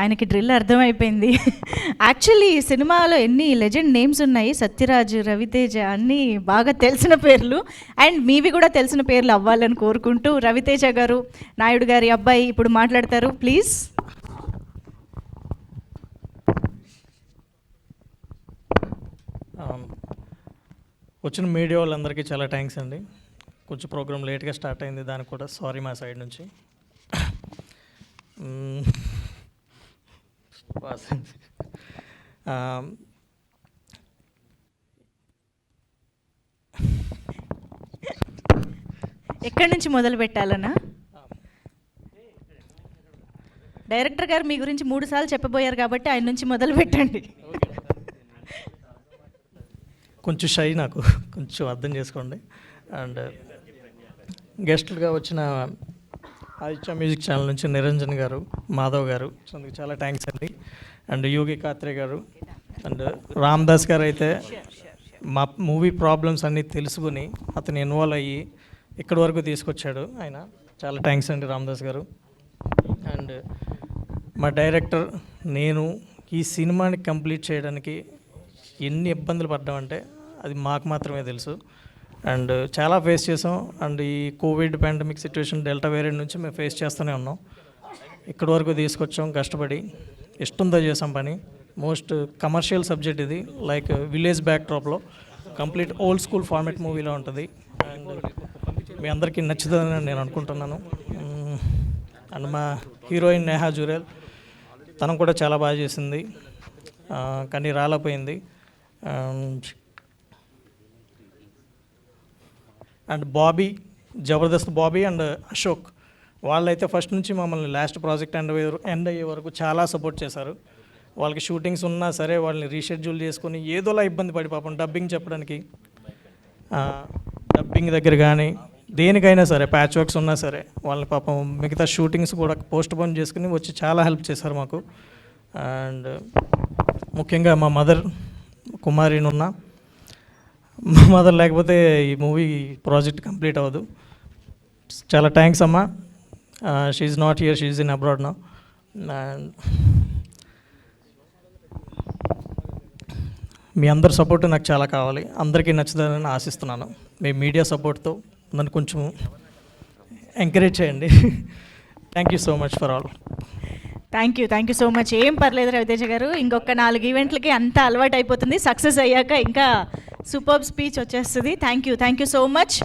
ఆయనకి డ్రిల్ అర్థమైపోయింది. యాక్చువల్లీ ఈ సినిమాలో ఎన్ని లెజెండ్ నేమ్స్ ఉన్నాయి, సత్యరాజ్, రవితేజ, అన్నీ బాగా తెలిసిన పేర్లు. అండ్ మీవి కూడా తెలిసిన పేర్లు అవ్వాలని కోరుకుంటూ రవితేజ గారు, నాయుడు గారి అబ్బాయి ఇప్పుడు మాట్లాడతారు, ప్లీజ్. వచ్చిన మీడియా వాళ్ళందరికీ చాలా థ్యాంక్స్ అండి. కొంచెం ప్రోగ్రామ్ లేట్గా స్టార్ట్ అయింది, దానికి కూడా సారీ మా సైడ్ నుంచి. ఎక్కడి నుంచి మొదలు పెట్టాలన్నా? డైరెక్టర్ గారు మీ గురించి 3 సార్లు చెప్పబోయారు కాబట్టి ఆయన నుంచి మొదలు పెట్టండి. కొంచెం షై, నాకు కొంచెం అర్థం చేసుకోండి. అండ్ గెస్ట్లుగా వచ్చిన ఆదిత్య మ్యూజిక్ ఛానల్ నుంచి నిరంజన్ గారు, మాధవ్ గారు, అందుకు చాలా థ్యాంక్స్ అండి. అండ్ యోగి కాత్రే గారు అండ్ రామ్దాస్ గారు అయితే మా మూవీ ప్రాబ్లమ్స్ అన్నీ తెలుసుకుని అతను ఇన్వాల్వ్ అయ్యి ఇక్కడి వరకు తీసుకొచ్చాడు ఆయన. చాలా థ్యాంక్స్ అండి రామ్దాస్ గారు. అండ్ మా డైరెక్టర్, నేను ఈ సినిమాని కంప్లీట్ చేయడానికి ఎన్ని ఇబ్బందులు పడ్డామంటే అది మాకు మాత్రమే తెలుసు. అండ్ చాలా ఫేస్ చేసాం. అండ్ ఈ Covid pandemic situation, delta variant నుంచి మేము ఫేస్ చేస్తూనే ఉన్నాం. ఇక్కడి వరకు తీసుకొచ్చాం కష్టపడి, ఇష్టంతో చేసాం పని. మోస్ట్ కమర్షియల్ సబ్జెక్ట్ ఇది, లైక్ విలేజ్ బ్యాక్ డ్రాప్లో కంప్లీట్ ఓల్డ్ స్కూల్ ఫార్మాట్ మూవీలో ఉంటుంది. అండ్ మీ అందరికీ నచ్చుతుందని నేను అనుకుంటున్నాను. అండ్ మా హీరోయిన్ నేహా జురేల్, తను కూడా చాలా బాగా చేసింది, కానీ రాలేకపోయింది. అండ్ బాబీ, జబర్దస్త్ బాబీ అండ్ అశోక్, వాళ్ళైతే ఫస్ట్ నుంచి మమ్మల్ని లాస్ట్ ప్రాజెక్ట్ ఎండ్ అయ్యే వరకు చాలా సపోర్ట్ చేశారు. వాళ్ళకి షూటింగ్స్ ఉన్నా సరే వాళ్ళని రీషెడ్యూల్ చేసుకొని ఏదోలా ఇబ్బంది పడి పాపం డబ్బింగ్ చెప్పడానికి, డబ్బింగ్ దగ్గర కానీ దేనికైనా సరే ప్యాచ్ వర్క్స్ ఉన్నా సరే వాళ్ళని పాపం మిగతా షూటింగ్స్ కూడా పోస్ట్ పోన్ చేసుకుని వచ్చి చాలా హెల్ప్ చేశారు మాకు. అండ్ ముఖ్యంగా మా మదర్ కుమారినున్న, మా మదర్ లేకపోతే ఈ మూవీ ప్రాజెక్ట్ కంప్లీట్ అవ్వదు. చాలా థ్యాంక్స్ అమ్మా. She is not here, she is in abroad now. And మీ అందరి సపోర్ట్ నాకు చాలా కావాలి, అందరికీ నచ్చుతుందని ఆశిస్తున్నాను. మీ మీడియా సపోర్ట్తో నన్ను కొంచెం ఎంకరేజ్ చేయండి. Thank you so much for all. Thank you so much. ఏం పర్లేదు రవితేజ గారు, ఇంకొక 4 ఈవెంట్లకి అంతా అలవాటు అయిపోతుంది. సక్సెస్ అయ్యాక ఇంకా సూపర్బ్ స్పీచ్ వచ్చేస్తుంది. Thank you so much.